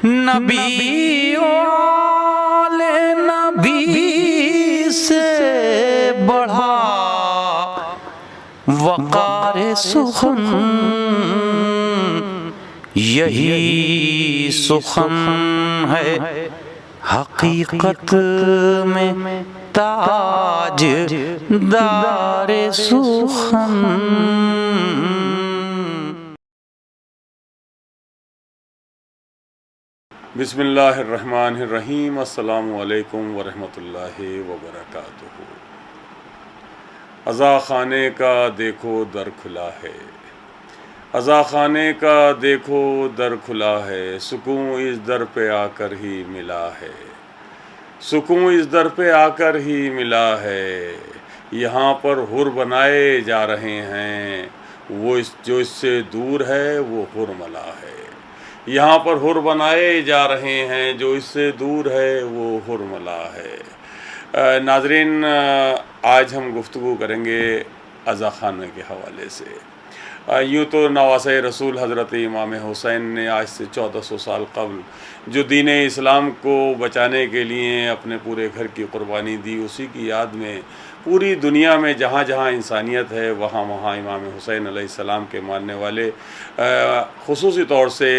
نبی والے نبی سے بڑھا وقار سخن، یہی سخن ہے حقیقت میں تاج دار سخن۔ بسم اللہ الرحمن الرحیم۔ السلام علیکم ورحمۃ اللہ وبرکاتہ۔ عزا خانے کا دیکھو در کھلا ہے، عزا خانے کا دیکھو در کھلا ہے، سکون اس در پہ آ کر ہی ملا ہے، سکون اس در پہ آ کر ہی ملا ہے۔ یہاں پر حر بنائے جا رہے ہیں، وہ جو اس سے دور ہے وہ حر ملا ہے۔ یہاں پر حر بنائے جا رہے ہیں، جو اس سے دور ہے وہ حر ملا ہے۔ ناظرین، آج ہم گفتگو کریں گے عزا خانے کے حوالے سے۔ یوں تو نواسۂ رسول حضرت امام حسین نے آج سے 1400 سال قبل جو دین اسلام کو بچانے کے لیے اپنے پورے گھر کی قربانی دی، اسی کی یاد میں پوری دنیا میں جہاں جہاں انسانیت ہے وہاں وہاں امام حسین علیہ السلام کے ماننے والے خصوصی طور سے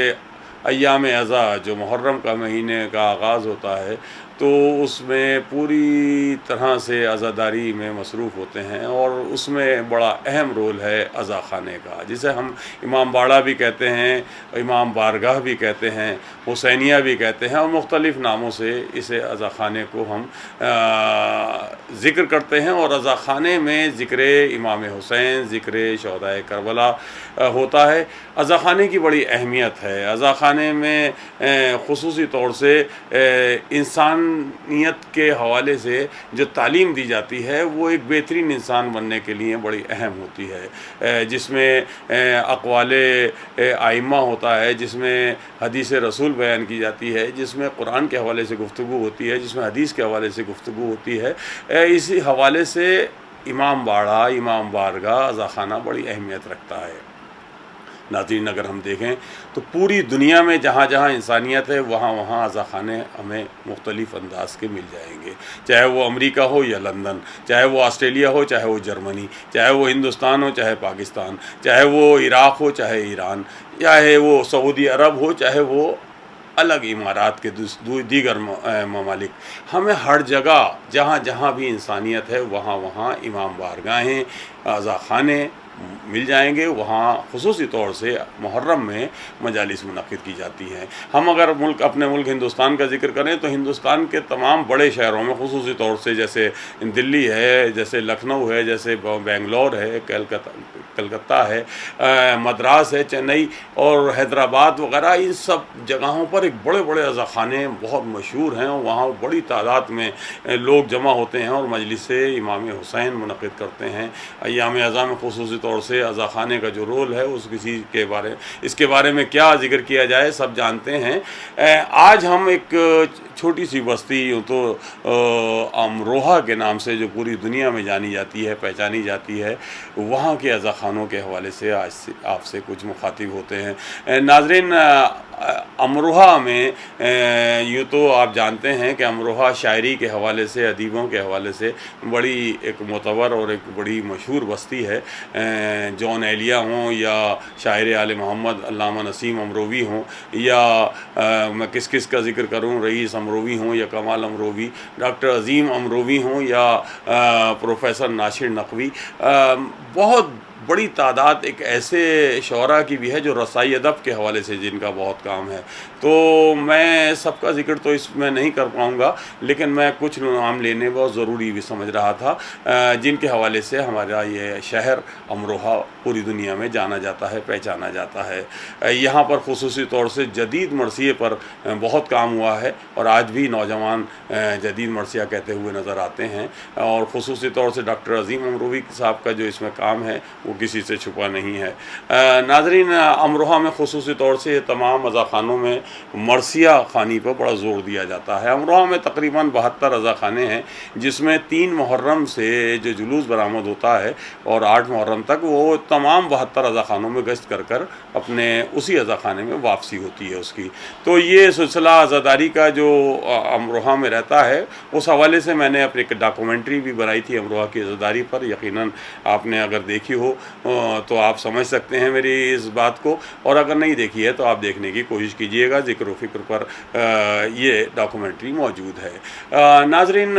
ایام عزا جو محرم کا مہینے کا آغاز ہوتا ہے تو اس میں پوری طرح سے عزاداری میں مصروف ہوتے ہیں، اور اس میں بڑا اہم رول ہے عزا خانے کا، جسے ہم امام باڑہ بھی کہتے ہیں، امام بارگاہ بھی کہتے ہیں، حسینیہ بھی کہتے ہیں، اور مختلف ناموں سے اسے عزا خانے کو ہم ذکر کرتے ہیں۔ اور عزا خانے میں ذکر امام حسین، ذکر شہدائے کربلا ہوتا ہے۔ عزا خانے کی بڑی اہمیت ہے۔ عزا خانے میں خصوصی طور سے انسانیت کے حوالے سے جو تعلیم دی جاتی ہے وہ ایک بہترین انسان بننے کے لیے بڑی اہم ہوتی ہے، جس میں اقوال ائمہ ہوتا ہے، جس میں حدیث رسول بیان کی جاتی ہے، جس میں قرآن کے حوالے سے گفتگو ہوتی ہے، جس میں حدیث کے حوالے سے گفتگو ہوتی ہے۔ اسی حوالے سے امام باڑہ، امام بارگاہ، عزا خانہ بڑی اہمیت رکھتا ہے۔ ناظرین، اگر ہم دیکھیں تو پوری دنیا میں جہاں جہاں انسانیت ہے وہاں وہاں عزا خانے ہمیں مختلف انداز کے مل جائیں گے، چاہے وہ امریکہ ہو یا لندن، چاہے وہ آسٹریلیا ہو، چاہے وہ جرمنی، چاہے وہ ہندوستان ہو، چاہے پاکستان، چاہے وہ عراق ہو، چاہے ایران، چاہے وہ سعودی عرب ہو، چاہے وہ الگ امارات کے دیگر ممالک۔ ہمیں ہر جگہ جہاں جہاں بھی انسانیت ہے وہاں وہاں امام بارگاہیں، عزا خانے مل جائیں گے۔ وہاں خصوصی طور سے محرم میں مجالس منعقد کی جاتی ہیں۔ ہم اگر اپنے ملک ہندوستان کا ذکر کریں تو ہندوستان کے تمام بڑے شہروں میں خصوصی طور سے جیسے دلی ہے، جیسے لکھنؤ ہے، جیسے بنگلور ہے، کلکتہ ہے، مدراس ہے، چنئی اور حیدرآباد وغیرہ، ان سب جگہوں پر ایک بڑے بڑے عزا خانے بہت مشہور ہیں، اور وہاں بڑی تعداد میں لوگ جمع ہوتے ہیں اور مجلس امام حسین منعقد کرتے ہیں۔ ایام عزا میں خصوصی طور سے عزا خانے کا جو رول ہے اس کے بارے میں کیا ذکر کیا جائے سب جانتے ہیں۔ آج ہم ایک چھوٹی سی بستی، یوں تو امروہہ کے نام سے جو پوری دنیا میں جانی جاتی ہے، پہچانی جاتی ہے، وہاں کے عزا خانوں کے حوالے سے آج آپ سے کچھ مخاطب ہوتے ہیں۔ ناظرین، امروہہ میں یوں تو آپ جانتے ہیں کہ امروہہ شاعری کے حوالے سے، ادیبوں کے حوالے سے بڑی ایک معتبر اور ایک بڑی مشہور بستی ہے۔ جون ایلیا ہوں یا شاعر آل محمد علامہ نسیم امروی ہوں، یا میں کس کا ذکر کروں، رئیس امروی ہوں یا کمال امروی، ڈاکٹر عظیم امروی ہوں یا پروفیسر ناصر نقوی، بہت بڑی تعداد ایک ایسے شعراء کی بھی ہے جو رسائی ادب کے حوالے سے جن کا بہت کام ہے۔ تو میں سب کا ذکر تو اس میں نہیں کر پاؤں گا، لیکن میں کچھ نام لینے بہت ضروری بھی سمجھ رہا تھا، جن کے حوالے سے ہمارا یہ شہر امروہہ پوری دنیا میں جانا جاتا ہے، پہچانا جاتا ہے۔ یہاں پر خصوصی طور سے جدید مرثیے پر بہت کام ہوا ہے، اور آج بھی نوجوان جدید مرثیہ کہتے ہوئے نظر آتے ہیں، اور خصوصی طور سے ڈاکٹر عظیم امروی صاحب کا جو اس میں کام ہے وہ کسی سے چھپا نہیں ہے۔ ناظرین، امروہہ میں خصوصی طور سے تمام عزا خانوں میں مرثیہ خوانی پر بڑا زور دیا جاتا ہے۔ امروہہ میں تقریباً 72 عزا خانے ہیں، جس میں 3 محرم سے جو جلوس برآمد ہوتا ہے اور 8 محرم تک وہ تمام 72 عزا خانوں میں گشت کر کر اپنے اسی عزا خانے میں واپسی ہوتی ہے اس کی۔ تو یہ سلسلہ عزاداری کا جو امروہہ میں رہتا ہے، اس حوالے سے میں نے اپنی ایک ڈاکومنٹری بھی بنائی تھی امروہہ کی عزاداری پر۔ یقیناً آپ نے اگر دیکھی ہو تو آپ سمجھ سکتے ہیں میری اس بات کو، اور اگر نہیں دیکھی ہے تو آپ دیکھنے کی کوشش کیجئے گا۔ ذکر و فکر پر یہ ڈاکومنٹری موجود ہے۔ ناظرین،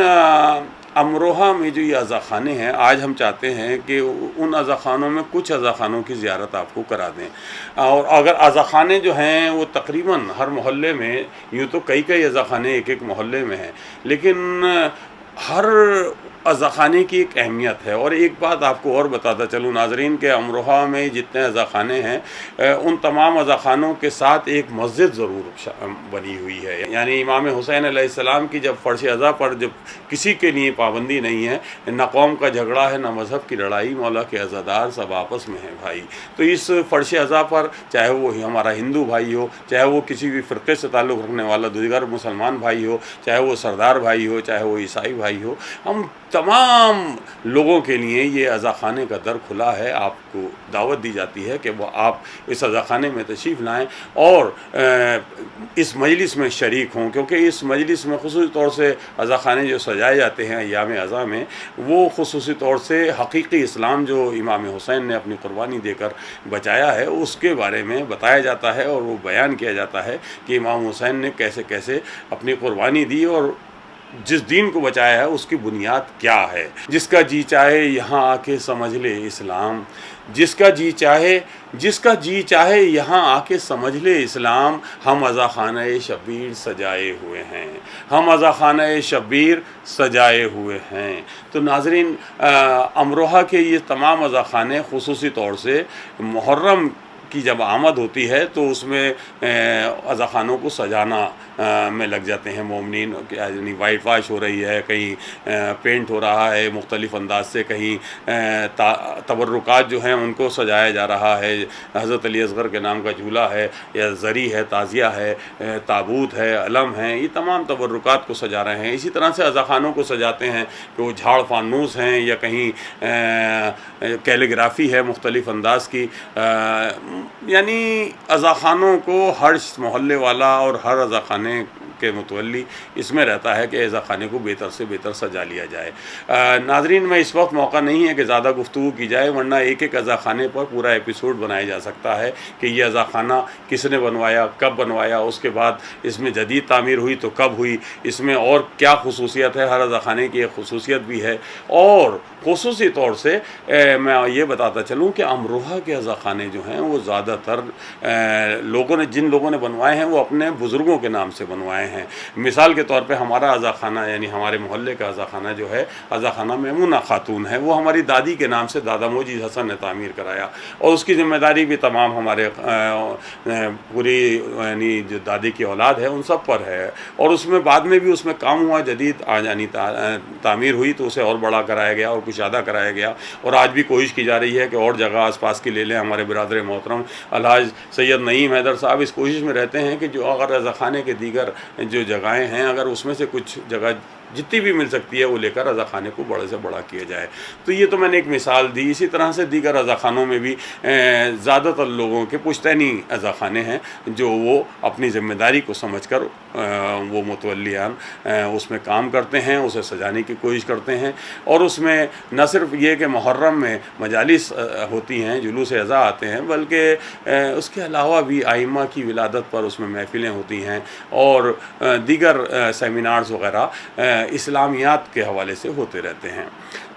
امروہہ میں جو یہ عزا خانے ہیں، آج ہم چاہتے ہیں کہ ان عزا خانوں میں کچھ عزا خانوں کی زیارت آپ کو کرا دیں، اور اگر عزا خانے جو ہیں وہ تقریباً ہر محلے میں، یوں تو کئی عزا خانے ایک محلے میں ہیں، لیکن ہر عزا خانے کی ایک اہمیت ہے۔ اور ایک بات آپ کو اور بتاتا چلوں ناظرین کہ امروہہ میں جتنے عزا خانے ہیں، ان تمام عزا خانوں کے ساتھ ایک مسجد ضرور بنی ہوئی ہے۔ یعنی امام حسین علیہ السلام کی جب فرش عزا پر جب کسی کے لیے پابندی نہیں ہے، نہ قوم کا جھگڑا ہے، نہ مذہب کی لڑائی، مولا کے عزادار سب آپس میں ہیں بھائی، تو اس فرش عزا پر چاہے وہ ہمارا ہندو بھائی ہو، چاہے وہ کسی بھی فرقے سے تعلق رکھنے والا دیگر مسلمان بھائی ہو، چاہے وہ سردار بھائی ہو، چاہے وہ عیسائی بھائی ہو، ہم تمام لوگوں کے لیے یہ عزا خانے کا در کھلا ہے۔ آپ کو دعوت دی جاتی ہے کہ وہ آپ اس عزا خانے میں تشریف لائیں اور اس مجلس میں شریک ہوں، کیونکہ اس مجلس میں خصوصی طور سے عزا خانے جو سجائے جاتے ہیں ایام عزا میں، وہ خصوصی طور سے حقیقی اسلام جو امام حسین نے اپنی قربانی دے کر بچایا ہے، اس کے بارے میں بتایا جاتا ہے اور وہ بیان کیا جاتا ہے کہ امام حسین نے کیسے کیسے اپنی قربانی دی اور جس دین کو بچایا ہے اس کی بنیاد کیا ہے۔ جس کا جی چاہے یہاں آ کے سمجھ لے اسلام، جس کا جی چاہے یہاں آ کے سمجھ لے اسلام، ہم عزا خانہ شبیر سجائے ہوئے ہیں، ہم عزا خانہ شبیر سجائے ہوئے ہیں۔ تو ناظرین، امروہہ کے یہ تمام عزا خانے خصوصی طور سے محرم کی جب آمد ہوتی ہے تو اس میں عزا خانوں کو سجانا میں لگ جاتے ہیں مومنین، یعنی وائٹ واش ہو رہی ہے، کہیں پینٹ ہو رہا ہے مختلف انداز سے، کہیں تبرکات جو ہیں ان کو سجایا جا رہا ہے۔ حضرت علی اصغر کے نام کا جھولا ہے، یا زری ہے، تعزیہ ہے، تابوت ہے، علم ہے، یہ تمام تبرکات کو سجا رہے ہیں۔ اسی طرح سے عزا خانوں کو سجاتے ہیں کہ وہ جھاڑ فانوس ہیں یا کہیں کیلیگرافی ہے مختلف انداز کی، یعنی عزا خانوں کو ہر محلے والا اور ہر عزا خانے کے متولی اس میں رہتا ہے کہ عزا خانے کو بہتر سے بہتر سجا لیا جائے۔ ناظرین، میں اس وقت موقع نہیں ہے کہ زیادہ گفتگو کی جائے، ورنہ ایک عزا خانے پر پورا ایپیسوڈ بنایا جا سکتا ہے کہ یہ عزا خانہ کس نے بنوایا، کب بنوایا، اس کے بعد اس میں جدید تعمیر ہوئی تو کب ہوئی، اس میں اور کیا خصوصیت ہے، ہر عزا خانے کی ایک خصوصیت بھی ہے۔ اور خصوصی طور سے میں یہ بتاتا چلوں کہ امروہہ کے عزا خانے جو ہیں وہ زیادہ تر جن لوگوں نے بنوائے ہیں وہ اپنے بزرگوں کے نام سے بنوائے ہیں۔ مثال کے طور پہ ہمارا عزا خانہ، یعنی ہمارے محلے کا عزا خانہ جو ہے، عزا خانہ میمونہ خاتون ہے، وہ ہماری دادی کے نام سے دادا موجز حسن نے تعمیر کرایا، اور اس کی ذمہ داری بھی تمام ہمارے پوری یعنی جو دادی کی اولاد ہے ان سب پر ہے۔ اور اس میں بعد میں بھی اس میں کام ہوا، جدید یعنی تعمیر ہوئی تو اسے اور بڑا کرایا گیا اور کشادہ کرایا گیا، اور آج بھی کوشش کی جا رہی ہے کہ اور جگہ آس پاس کی لے لیں۔ ہمارے برادر محترم الحاج سید نعیم حیدر صاحب اس کوشش میں رہتے ہیں کہ جو اگر عزا خانے کے دیگر جو جگہیں ہیں، اگر اس میں سے کچھ جگہ جتنی بھی مل سکتی ہے وہ لے کر عزا خانے کو بڑے سے بڑا کیا جائے۔ تو یہ تو میں نے ایک مثال دی۔ اسی طرح سے دیگر عزا خانوں میں بھی زیادہ تر لوگوں کے پشتینی عزا خانے ہیں جو وہ اپنی ذمہ داری کو سمجھ کر وہ متولیان اس میں کام کرتے ہیں، اسے سجانے کی کوشش کرتے ہیں۔ اور اس میں نہ صرف یہ کہ محرم میں مجالس ہوتی ہیں، جلوس عزا آتے ہیں، بلکہ اس کے علاوہ بھی ائمہ کی ولادت پر اس میں محفلیں ہوتی ہیں اور دیگر سیمینارز وغیرہ اسلامیات کے حوالے سے ہوتے رہتے ہیں۔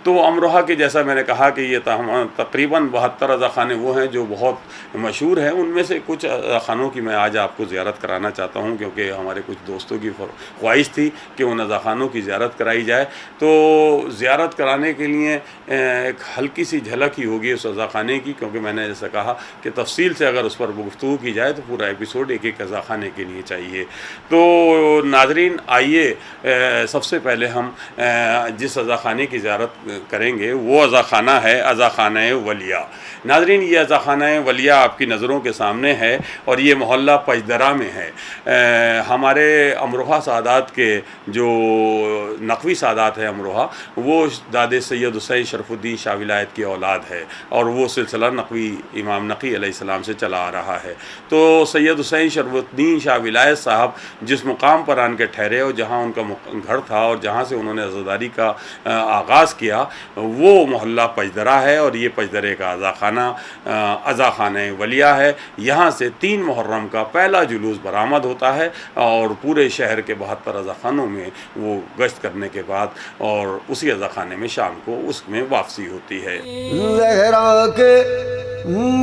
تو امروہہ کے جیسا میں نے کہا کہ یہ تقریباً 72 عزا خانے وہ ہیں جو بہت مشہور ہیں۔ ان میں سے کچھ عزا خانوں کی میں آج آپ کو زیارت کرانا چاہتا ہوں، کیونکہ ہمارے کچھ دوستوں کی خواہش تھی کہ ان عزا خانوں کی زیارت کرائی جائے۔ تو زیارت کرانے کے لیے ایک ہلکی سی جھلک ہی ہوگی اس عزا خانے کی، کیونکہ میں نے جیسا کہا کہ تفصیل سے اگر اس پر گفتگو کی جائے تو پورا ایپیسوڈ ایک عزا خانے کے لیے چاہیے۔ تو ناظرین، آئیے سب سے پہلے ہم جس عزا خانے کی زیارت کریں گے وہ عزا خانہ ہے، عزا خانہ ولیہ۔ ناظرین، یہ عزا خانہ ولیہ آپ کی نظروں کے سامنے ہے اور یہ محلہ پجدرہ میں ہے۔ ہمارے امروہہ سادات کے جو نقوی سادات ہے امروہہ، وہ داد سید حسین شرف الدین شاہ ولایت کی اولاد ہے اور وہ سلسلہ نقوی امام نقی علیہ السلام سے چلا آ رہا ہے۔ تو سید حسین شرف الدین شاہ ولایت صاحب جس مقام پر آن کے ٹھہرے اور جہاں ان کا گھر تھا اور جہاں سے انہوں نے عزاداری کا آغاز کیا، وہ محلہ پجدرہ ہے اور یہ پجدرے کا عزا خانہ عزا خانہ ولیہ ہے۔ یہاں سے 3 محرم کا پہلا جلوس برآمد ہوتا ہے اور پورے شہر کے 72 عزا خانوں میں وہ گشت کرنے کے بعد اور اسی عزا خانے میں شام کو اس میں واپسی ہوتی ہے۔ زہرا کے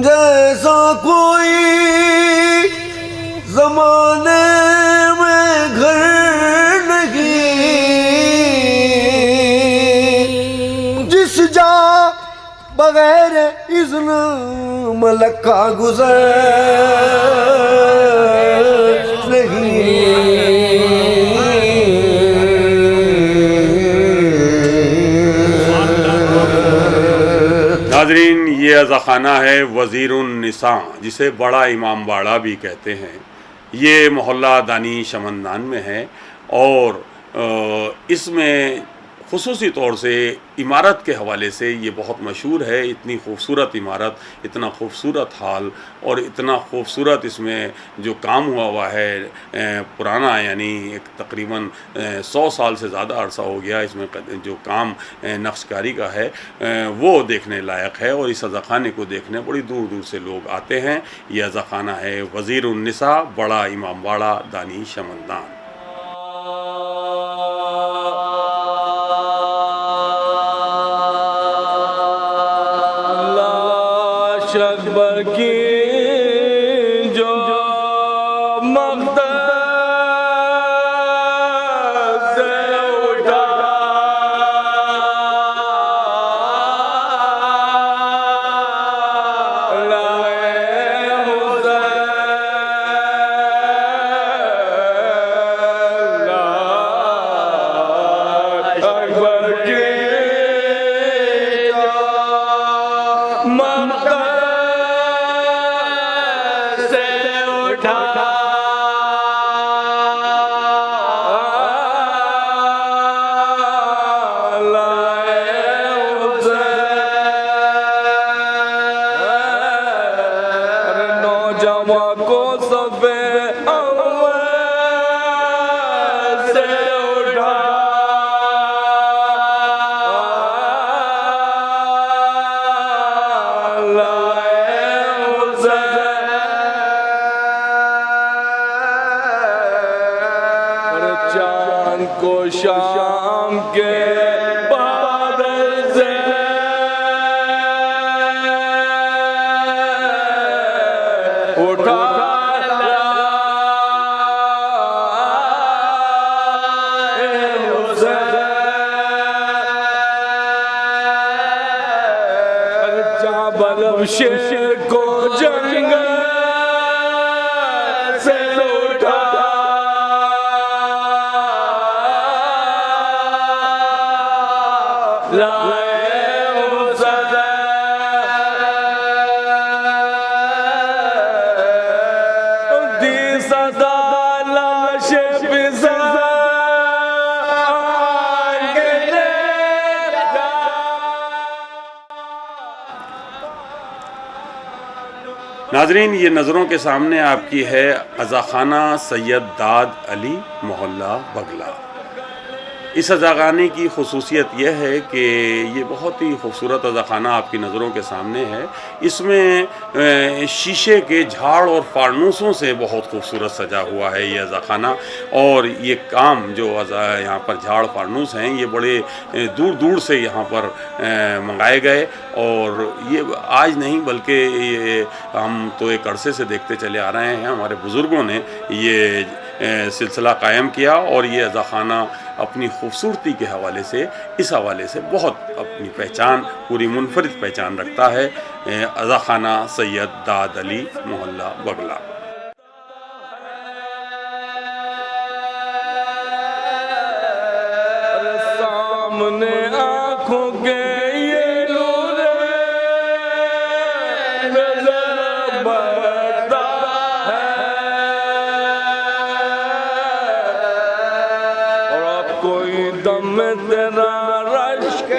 جیسا کوئی زمانے میں گھر نہیں، جس جا بغیر اذن ملک کا گزر نہیں۔ ناظرین، یہ عزا خانہ ہے وزیر النساء، جسے بڑا امام باڑہ بھی کہتے ہیں۔ یہ محلہ دانی شمندان میں ہے اور اس میں خصوصی طور سے عمارت کے حوالے سے یہ بہت مشہور ہے۔ اتنی خوبصورت عمارت، اتنا خوبصورت ہال اور اتنا خوبصورت اس میں جو کام ہوا ہے پرانا، یعنی ایک تقریباً 100 سال سے زیادہ عرصہ ہو گیا اس میں جو کام نقش کاری کا ہے، وہ دیکھنے لائق ہے اور اس عزا خانے کو دیکھنے بڑی دور دور سے لوگ آتے ہیں۔ یہ عزا خانہ ہے وزیر النساء، بڑا امام باڑہ، دانی شمندان۔ اکبر کی جو مقدس سے اٹھا اکبر کی کو صفے اول سے اٹھا چاند کو شام کے بادل سے اٹھا شیر کو جنگل سے اٹھا دی صدا لاش پسا ناظرین، یہ نظروں کے سامنے آپ کی ہے عزا خانہ سید داد علی، محلہ بگلا۔ اس عزا خانے کی خصوصیت یہ ہے کہ یہ بہت ہی خوبصورت عزا خانہ آپ کی نظروں کے سامنے ہے۔ اس میں شیشے کے جھاڑ اور فارنوسوں سے بہت خوبصورت سجا ہوا ہے یہ عزا خانہ، اور یہ کام جو یہاں پر جھاڑ فارنوس ہیں یہ بڑے دور دور سے یہاں پر منگائے گئے، اور یہ آج نہیں بلکہ یہ ہم تو ایک عرصے سے دیکھتے چلے آ رہے ہیں۔ ہمارے بزرگوں نے یہ سلسلہ قائم کیا اور یہ عزا خانہ اپنی خوبصورتی کے حوالے سے اس حوالے سے بہت اپنی پہچان، پوری منفرد پہچان رکھتا ہے۔ عزا خانہ سید داد علی، محلہ بگلا۔ سامنے آنکھوں کے یہ نور نظر بڑھتا ہے اور اب کوئی دم تیرا رشک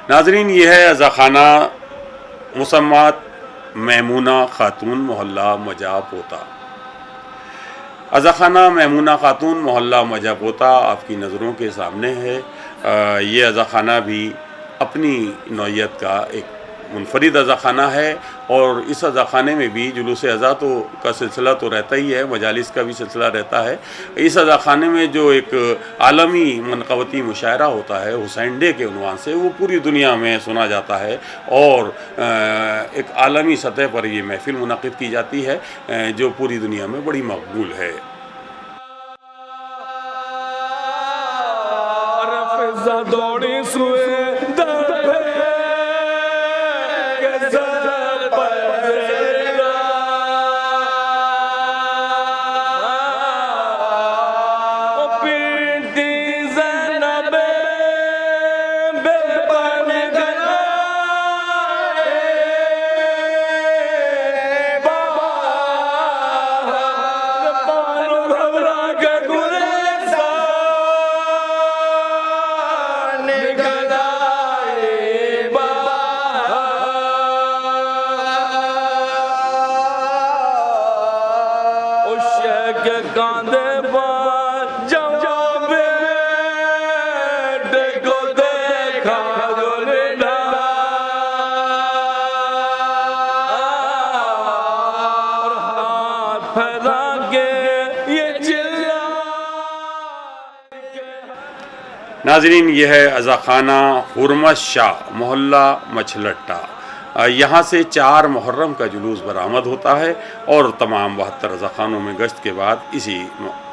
ناظرین، یہ ہے عزاخانہ مسمات میمونہ خاتون محلہ مجا پوتا۔ عزاخانہ میمونہ خاتون محلہ مجا پوتا آپ کی نظروں کے سامنے ہے۔ یہ عزاخانہ بھی اپنی نوعیت کا ایک منفرد عزاخانہ ہے، اور اس عزاخانے میں بھی جلوس عزا کا سلسلہ تو رہتا ہی ہے، مجالس کا بھی سلسلہ رہتا ہے۔ اس عزاخانے میں جو ایک عالمی منقبتی مشاعرہ ہوتا ہے حسین ڈے کے عنوان سے، وہ پوری دنیا میں سنا جاتا ہے، اور ایک عالمی سطح پر یہ محفل منعقد کی جاتی ہے جو پوری دنیا میں بڑی مقبول ہے۔ دوڑی سوئے ناظرین، یہ ہے عزاخانہ حرمت شاہ محلہ مچھلٹا۔ یہاں سے 4 محرم کا جلوس برآمد ہوتا ہے، اور تمام 72 عزاخانوں میں گشت کے بعد اسی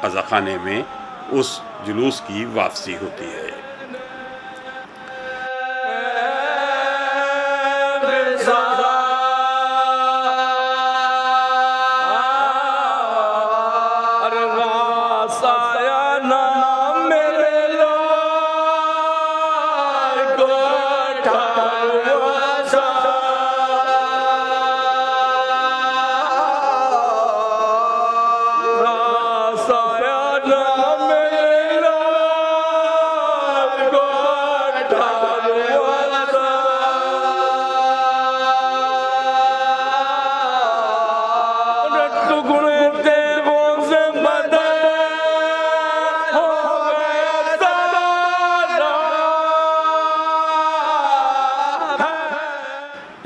عزاخانے میں اس جلوس کی واپسی ہوتی ہے۔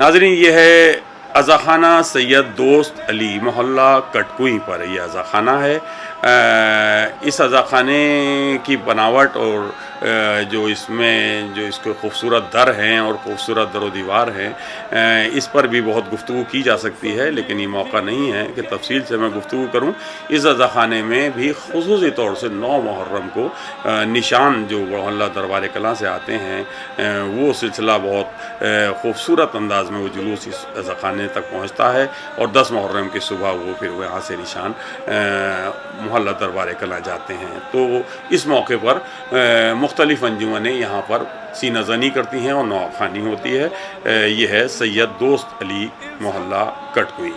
ناظرین، یہ ہے عزاخانہ سید دوست علی محلہ کٹکوئی پر یہ عزاخانہ ہے۔ اس عزاخانے کی بناوٹ اور جو اس کے خوبصورت در ہیں اور خوبصورت در و دیوار ہیں، اس پر بھی بہت گفتگو کی جا سکتی ہے، لیکن یہ موقع نہیں ہے کہ تفصیل سے میں گفتگو کروں۔ اس عزاخانے میں بھی خصوصی طور سے 9 محرم کو نشان جو محلہ دربار کلاں سے آتے ہیں، وہ سلسلہ بہت خوبصورت انداز میں وہ جلوس اس عزاخانے تک پہنچتا ہے، اور 10 محرم کی صبح وہ پھر وہاں سے نشان محلہ دربار کلاں جاتے ہیں۔ تو اس موقع پر مختلف انجمنیں یہاں پر سینہ زنی کرتی ہیں اور نوخوانی ہوتی ہے۔ یہ ہے سید دوست علی محلہ کٹکوئی۔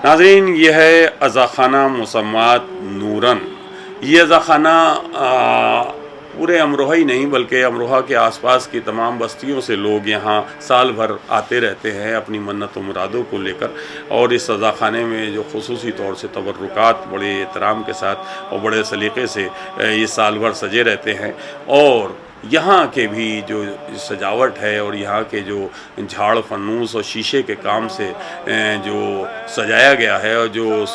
ناظرین، یہ ہے عزاخانہ مسمات نورن۔ یہ عزاخانہ پورے امروہہ ہی نہیں بلکہ امروہہ کے آس پاس کی تمام بستیوں سے لوگ یہاں سال بھر آتے رہتے ہیں اپنی منت و مرادوں کو لے کر، اور اس عزاخانے میں جو خصوصی طور سے تبرکات بڑے احترام کے ساتھ اور بڑے سلیقے سے یہ سال بھر سجے رہتے ہیں، اور یہاں کے بھی جو سجاوٹ ہے اور یہاں کے جو جھاڑ فنوس اور شیشے کے کام سے جو سجایا گیا ہے اور جو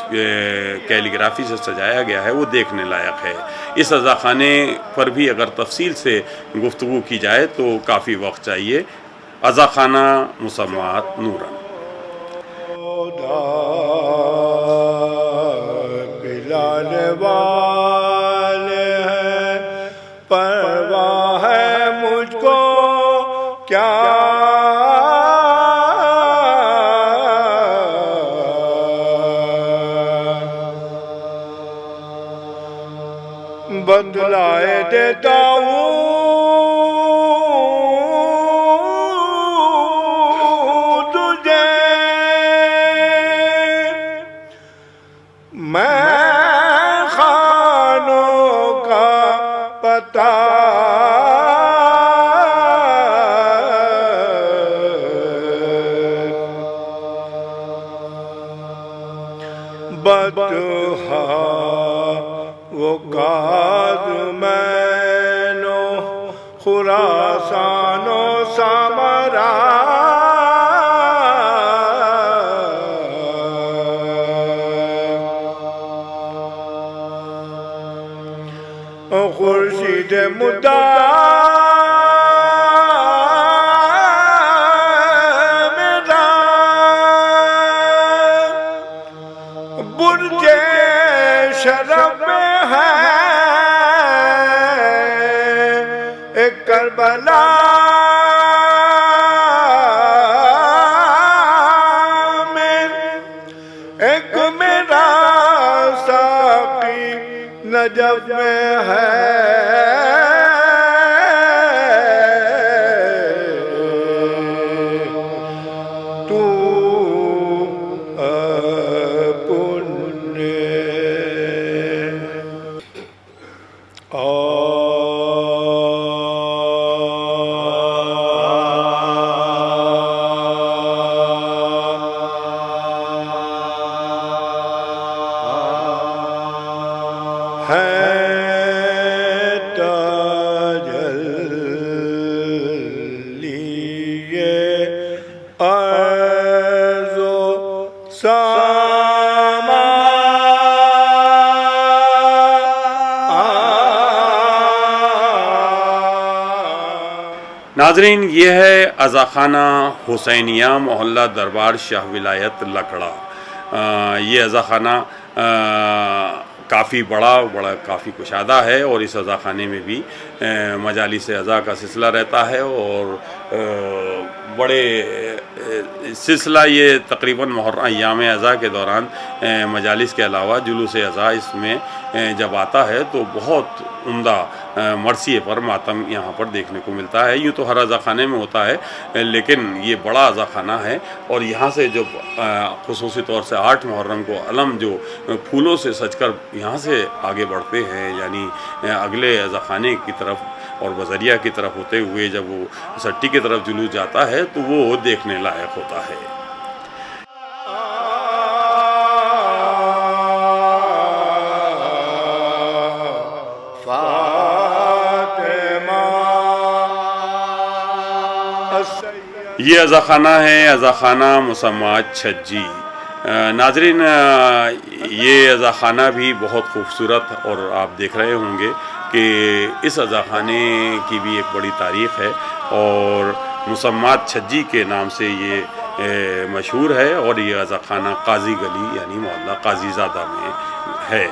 کیلیگرافی سے سجایا گیا ہے وہ دیکھنے لائق ہے۔ اس عزاخانے پر بھی اگر تفصیل سے گفتگو کی جائے تو کافی وقت چاہیے۔ عزاخانہ مسمات نورن۔ پلانے والے ہیں، پرواہ ہے مجھ کو کیا، بدلائے دیتا ہوں تجھے میں خانوں کا پتہ، بدہا وہ کاظمین و خراسان و سامرا، خورشید مدعا میرا برج شرف ہے ایک کربلا میں، ایک میرا ساقی نجف میں ہے، تو اپنے ناظرین، یہ ہے عزاخانہ حسینیہ محلہ دربار شاہ ولایت لکڑا۔ یہ عزاخانہ کافی بڑا کافی کشادہ ہے، اور اس عزاخانے میں بھی مجالس عزا کا سلسلہ رہتا ہے، اور بڑے سلسلہ یہ تقریباً محرم ایام عزا کے دوران مجالس کے علاوہ جلوس عزا اس میں جب آتا ہے تو بہت عمدہ مرثیے پر ماتم یہاں پر دیکھنے کو ملتا ہے۔ یوں تو ہر عزاخانے میں ہوتا ہے، لیکن یہ بڑا عزاخانہ ہے، اور یہاں سے جو خصوصی طور سے 8 محرم کو علم جو پھولوں سے سج کر یہاں سے آگے بڑھتے ہیں، یعنی اگلے عزاخانے کی طرف اور بذریعہ کی طرف ہوتے ہوئے جب وہ سٹی کی طرف جلوس جاتا ہے تو وہ دیکھنے لائق ہوتا ہے۔ یہ عزاخانہ ہے عزاخانہ مسمات چھجی۔ ناظرین، یہ عزاخانہ بھی بہت خوبصورت، اور آپ دیکھ رہے ہوں گے کہ اس عزاخانے کی بھی ایک بڑی تاریخ ہے، اور مسمات چھجی کے نام سے یہ مشہور ہے، اور یہ عزاخانہ قاضی گلی یعنی محلہ قاضی زادہ میں ہے۔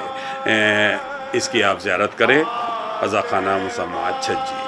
اس کی آپ زیارت کریں، عزاخانہ مسمات چھجی۔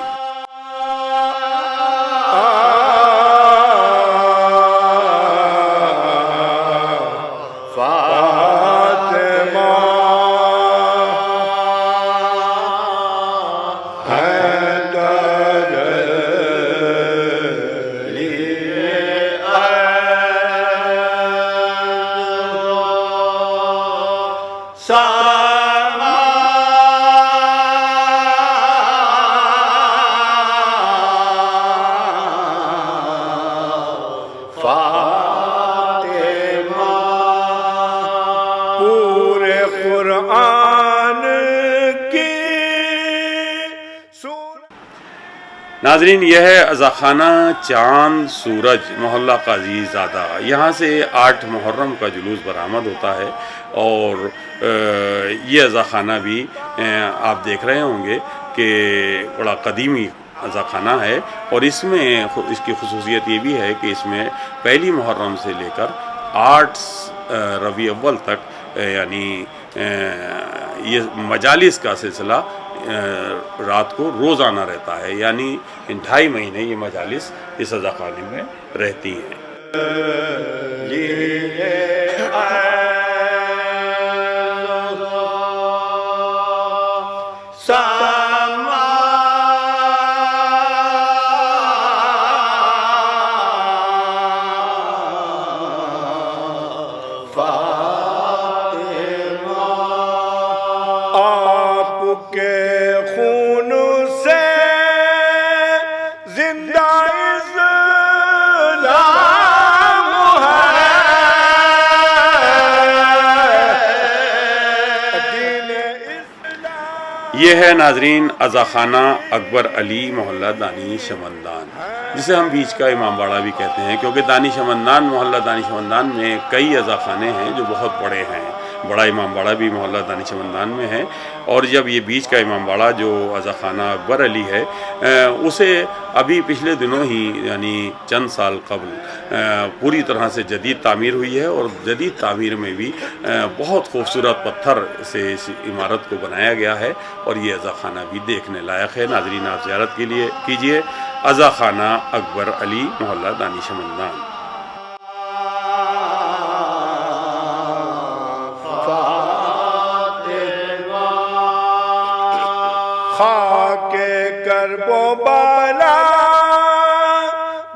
پورے قرآن کی سورت۔ ناظرین، یہ ہے عزاخانہ چاند سورج محلہ قاضی زادہ۔ یہاں سے 8 محرم کا جلوس برآمد ہوتا ہے، اور یہ عزاخانہ بھی آپ دیکھ رہے ہوں گے کہ بڑا قدیمی عزاخانہ ہے، اور اس میں اس کی خصوصیت یہ بھی ہے کہ اس میں پہلی محرم سے لے کر 8 ربیع اول تک یعنی یہ مجالس کا سلسلہ رات کو روزانہ رہتا ہے، یعنی 2.5 مہینے یہ مجالس اس عزاخانے میں رہتی ہیں۔ آپ کے خون سے زندہ اسلام ہے، دین اسلام۔ یہ ہے ناظرین عزاخانہ اکبر علی محلہ دانی شمندان، جسے ہم بیچ کا امام باڑہ بھی کہتے ہیں، کیونکہ دانی شمندان محلہ دانی شمندان میں کئی عزاخانے ہیں جو بہت بڑے ہیں۔ بڑا امام باڑہ بھی محلہ دانی شمندان میں ہے، اور جب یہ بیچ کا امام باڑہ جو عزاخانہ اکبر علی ہے، اسے ابھی پچھلے دنوں ہی یعنی چند سال قبل پوری طرح سے جدید تعمیر ہوئی ہے، اور جدید تعمیر میں بھی بہت خوبصورت پتھر سے اس عمارت کو بنایا گیا ہے، اور یہ عزاخانہ بھی دیکھنے لائق ہے۔ ناظرین، آپ زیارت کے لیے کیجئے عزاخانہ اکبر علی محلہ دانی شمندان۔ خاک کرب و بالا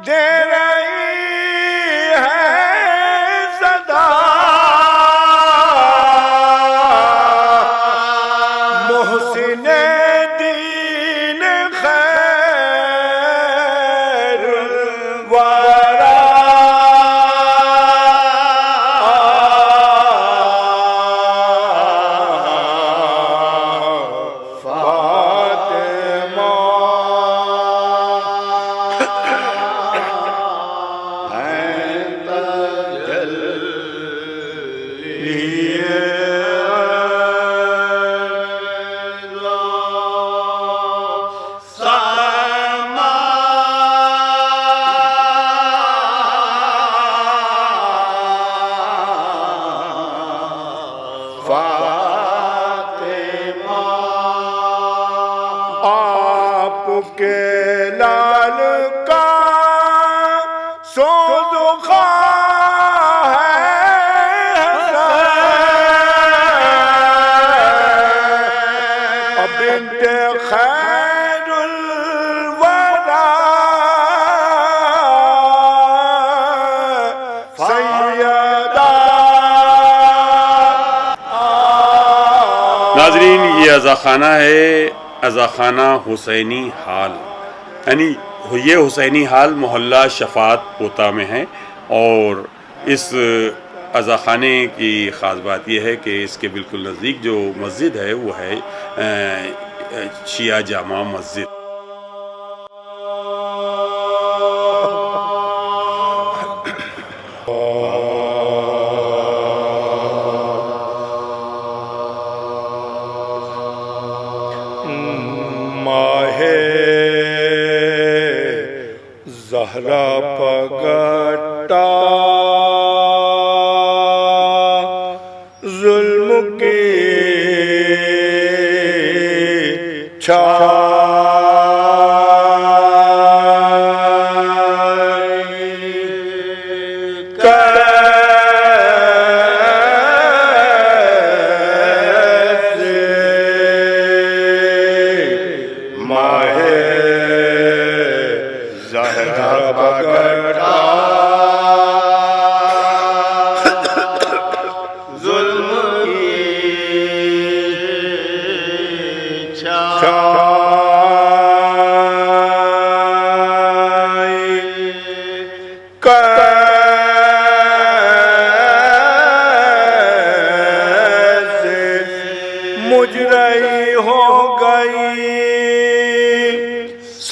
دے رہی ہے صدا، محسن دین خیر الورا، آپ کے لال کا سوز و خواہ ہے بنت خیر الورا، سیدہ۔ ناظرین، یہ عزاخانہ ہے عزاخانہ حسینی حال، یعنی یہ حسینی حال محلہ شفاعت پوتا میں ہے، اور اس عزاخانے کی خاص بات یہ ہے کہ اس کے بالکل نزدیک جو مسجد ہے وہ ہے شیعہ جامع مسجد۔ ماہ زہرا پگٹا ظلم کی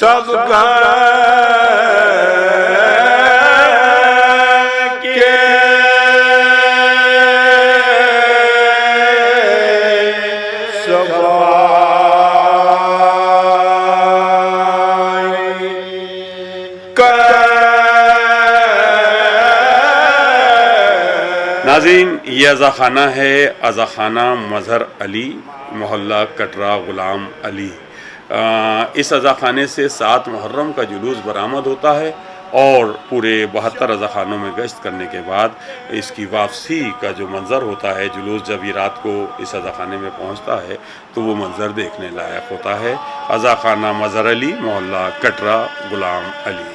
سب گھر کے ناظرین، یہ عزاخانہ ہے عزاخانہ مظہر علی، محلہ کٹرا غلام علی۔ اس عزاخانے سے 7 محرم کا جلوس برآمد ہوتا ہے اور پورے 72 عزاخانوں میں گشت کرنے کے بعد اس کی واپسی کا جو منظر ہوتا ہے، جلوس جب یہ رات کو اس عزاخانے میں پہنچتا ہے تو وہ منظر دیکھنے لائق ہوتا ہے۔ عزاخانہ مظہر علی، محلہ کٹرا غلام علی۔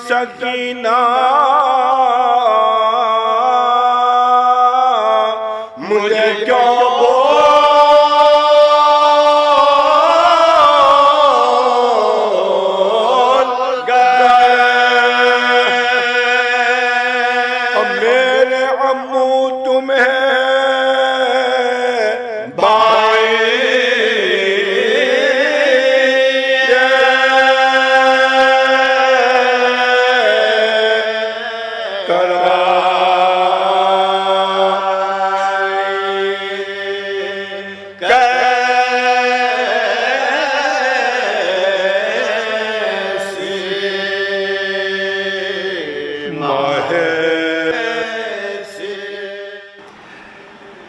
سکینہ مجھے کیوں بول گئے؟ اب میرے عمو تمہیں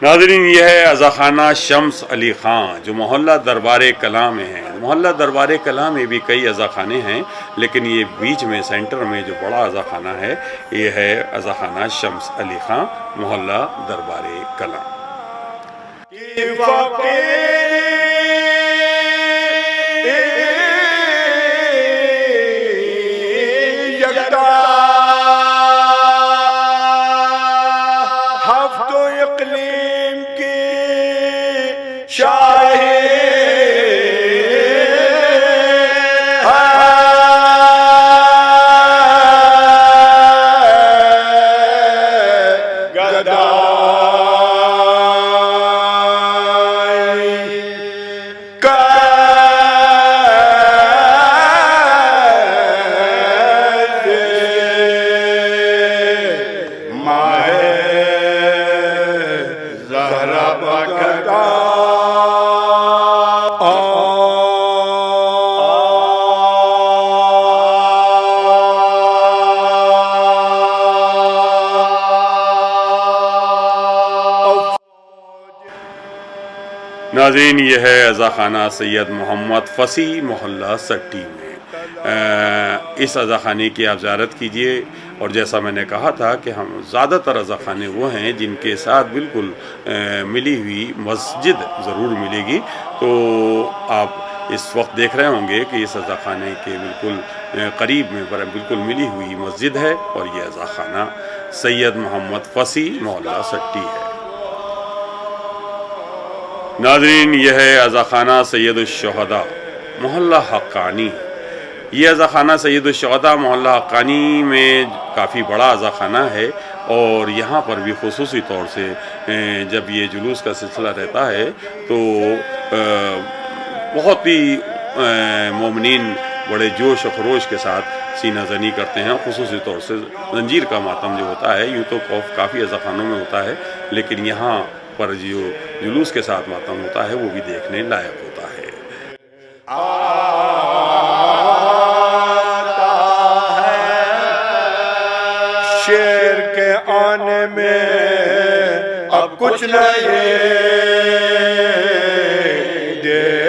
ناظرین، یہ ہے عزاخانہ شمس علی خان جو محلہ دربار کلاں میں ہے۔ محلہ دربار کلاں میں بھی کئی عزاخانے ہیں، لیکن یہ بیچ میں سینٹر میں جو بڑا عزاخانہ ہے یہ ہے عزاخانہ شمس علی خان، محلہ دربار کلاں۔ ناظرین، یہ ہے عزاخانہ سید محمد فصیح، محلہ سٹی میں۔ اس عزاخانے کی آپ زیارت کیجئے، اور جیسا میں نے کہا تھا کہ ہم زیادہ تر عزاخانے وہ ہیں جن کے ساتھ بالکل ملی ہوئی مسجد ضرور ملے گی۔ تو آپ اس وقت دیکھ رہے ہوں گے کہ اس عزاخانے کے بالکل قریب میں بالکل ملی ہوئی مسجد ہے، اور یہ عزاخانہ سید محمد فصیح، محلہ سٹی ہے۔ ناظرین، یہ ہے عزاخانہ سید الشہداء، محلہ حقانی۔ یہ عزاخانہ سید الشہداء محلہ حقانی میں کافی بڑا عزاخانہ ہے، اور یہاں پر بھی خصوصی طور سے جب یہ جلوس کا سلسلہ رہتا ہے تو بہت ہی مومنین بڑے جوش و خروش کے ساتھ سینہ زنی کرتے ہیں۔ خصوصی طور سے زنجیر کا ماتم جو ہوتا ہے، یوں تو کافی عزاخانوں میں ہوتا ہے، لیکن یہاں پر جو جلوس کے ساتھ ماتم ہوتا ہے وہ بھی دیکھنے لائق ہوتا ہے۔ شیر کے آنے میں اب کچھ نہیں دیر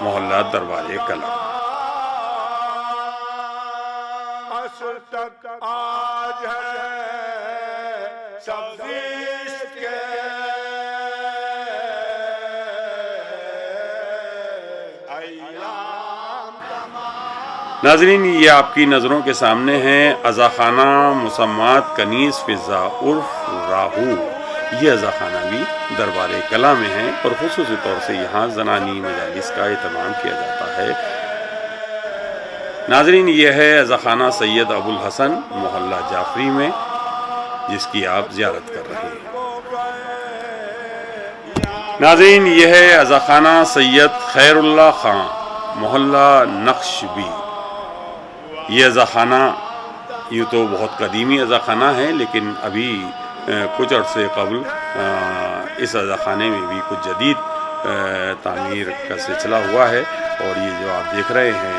محلہ دربار کلا۔ اصل تک آج ہے سبزی کے ناظرین، یہ آپ کی نظروں کے سامنے ہیں عزاخانہ مسمات کنیز فضا عرف راہو۔ یہ عزاخانہ بھی دربار کلا میں ہے اور خصوصی طور سے یہاں زنانی مجالس کا اہتمام کیا جاتا ہے۔ ناظرین، یہ ہے عزاخانہ سید ابو الحسن محلہ جعفری میں، جس کی آپ زیارت کر رہے ہیں۔ ناظرین، یہ ہے عزاخانہ سید خیر اللہ خان محلہ نقشبی۔ یہ عزاخانہ یوں تو بہت قدیمی عزاخانہ ہے، لیکن ابھی کچھ عرصے قبل اس عزاخانے میں بھی کچھ جدید تعمیر کا سلسلہ ہوا ہے، اور یہ جو آپ دیکھ رہے ہیں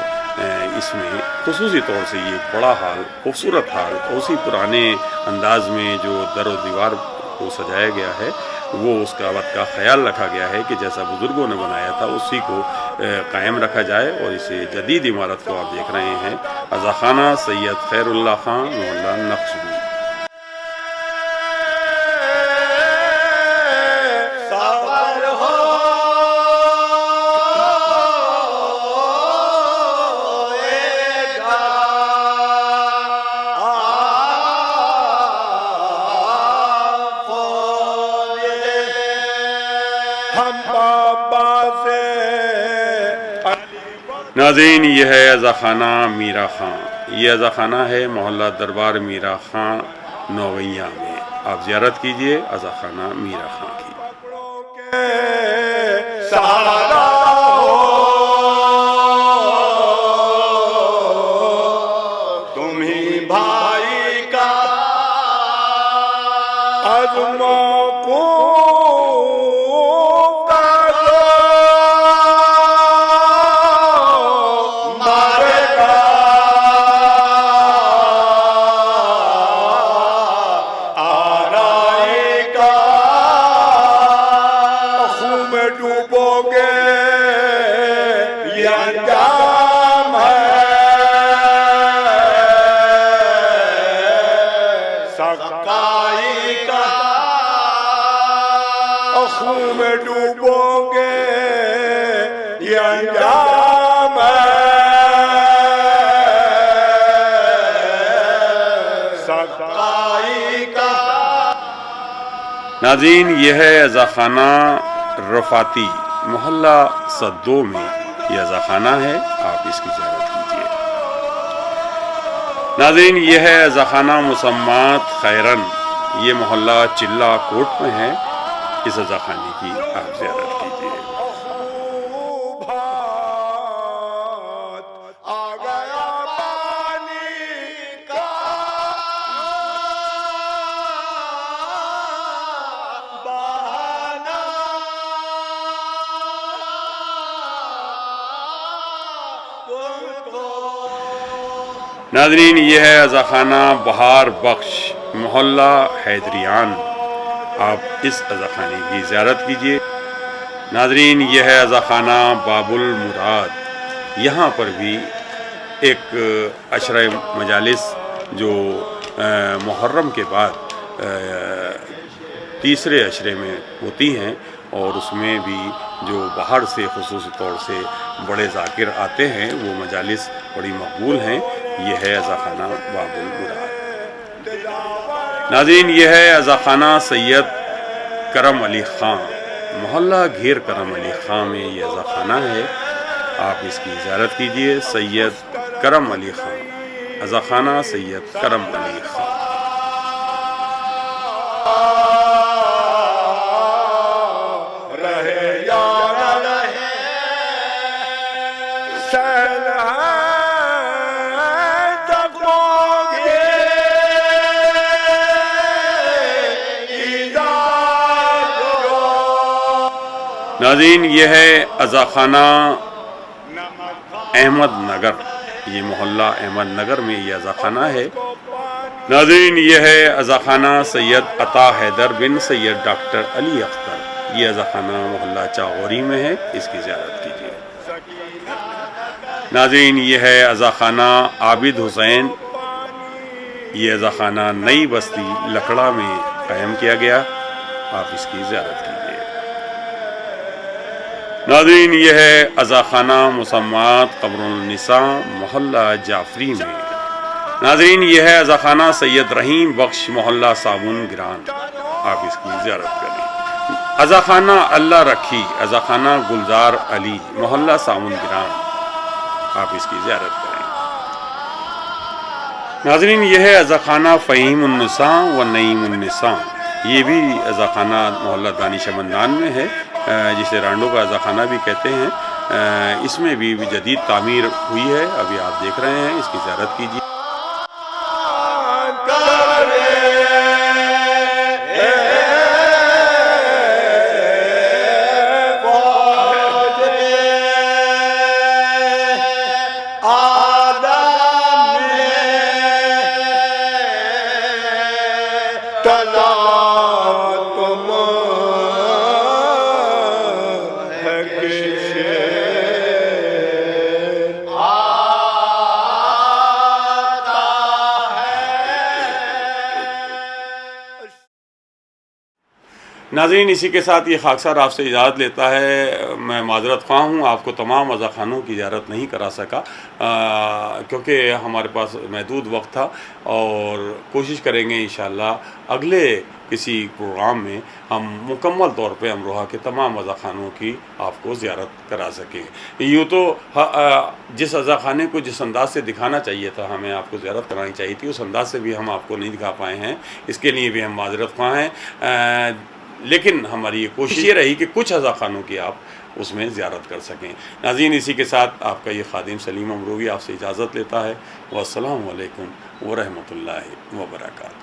اس میں خصوصی طور سے یہ ایک بڑا ہال، خوبصورت ہال، اسی پرانے انداز میں جو در و دیوار کو سجایا گیا ہے، وہ اس کا وقت کا خیال رکھا گیا ہے کہ جیسا بزرگوں نے بنایا تھا اسی کو قائم رکھا جائے، اور اسے جدید عمارت کو آپ دیکھ رہے ہیں عزاخانہ سید خیر اللہ خان محلہ نقشبی۔ ناظرین، یہ ہے عزاخانہ میرا خان۔ یہ عزاخانہ ہے محلہ دربار میرا خان نوگیاں میں۔ آپ زیارت کیجئے عزاخانہ میرا خان کی۔ تم ہی بھائی کا ازما کو میں ڈوبو گے یہ انجام سقائی کا۔ ناظرین، یہ ہے عزاخانہ رفاتی محلہ صدو میں۔ یہ عزاخانہ ہے، آپ اس کی زیارت کیجئے۔ ناظرین، یہ ہے عزاخانہ مسمات خیرن۔ یہ محلہ چلہ کوٹ میں ہے۔ اس عزاخانے کی آپ زیارت کیجئے۔ ناظرین، یہ ہے عزاخانہ بہار بخش محلہ حیدریان۔ آپ اس عزاخانے کی زیارت کیجئے۔ ناظرین، یہ ہے عزاخانہ باب المراد۔ یہاں پر بھی ایک عشرہ مجالس جو محرم کے بعد تیسرے عشرے میں ہوتی ہیں، اور اس میں بھی جو باہر سے خصوصی طور سے بڑے ذاکر آتے ہیں، وہ مجالس بڑی مقبول ہیں۔ یہ ہے عزاخانہ باب المراد۔ ناظرین، یہ ہے عزاخانہ سید کرم علی خان محلہ گھیر کرم علی خان میں۔ یہ عزاخانہ ہے، آپ اس کی زیارت کیجئے۔ سید کرم علی خان، عزاخانہ سید کرم علی خان۔ ناظرین، یہ ہے عزاخانہ احمد نگر۔ یہ محلہ احمد نگر میں یہ عزاخانہ ہے۔ ناظرین، یہ ہے عزاخانہ سید عطا حیدر بن سید ڈاکٹر علی اختر۔ یہ عزاخانہ محلہ چاغوری میں ہے، اس کی زیارت کیجیے۔ ناظرین یہ ہے عزا خانہ عابد حسین، یہ عزا خانہ نئی بستی لکڑا میں قائم کیا گیا، آپ اس کی زیارت کیجیے۔ ناظرین یہ ہے عزا خانہ مسمات قبر النساء محلہ جعفری میں۔ ناظرین یہ ہے عزا خانہ سید رحیم بخش محلہ صابن گران، آپ اس کی زیارت کریں۔ عزا خانہ اللہ رکھی عزا خانہ گلزار علی محلہ صابن گران، آپ اس کی زیارت کریں۔ ناظرین یہ ہے عزا خانہ فہیم النساء و نعیم النساء، یہ بھی عزا خانہ محلہ دانش مندان میں ہے، جسے رانڈو کا عزا خانہ بھی کہتے ہیں۔ اس میں بھی جدید تعمیر ہوئی ہے، ابھی آپ دیکھ رہے ہیں، اس کی زیارت کیجیے۔ ناظرین اسی کے ساتھ یہ خاکسار آپ سے اجازت لیتا ہے، میں معذرت خواہ ہوں، آپ کو تمام عزا خانوں کی زیارت نہیں کرا سکا کیونکہ ہمارے پاس محدود وقت تھا، اور کوشش کریں گے انشاءاللہ اگلے کسی پروگرام میں ہم مکمل طور پہ امروہہ کے تمام عزا خانوں کی آپ کو زیارت کرا سکیں۔ یوں تو جس عزا خانے کو جس انداز سے دکھانا چاہیے تھا، ہمیں آپ کو زیارت کرانی چاہیے تھی، اس انداز سے بھی ہم آپ کو نہیں دکھا پائے ہیں، اس کے لیے بھی ہم معذرت خواہ ہیں، لیکن ہماری یہ کوشش یہ رہی کہ کچھ عزا خانوں کی آپ اس میں زیارت کر سکیں۔ ناظرین اسی کے ساتھ آپ کا یہ خادم سلیم امروی آپ سے اجازت لیتا ہے، والسلام علیکم ورحمۃ اللہ وبرکاتہ۔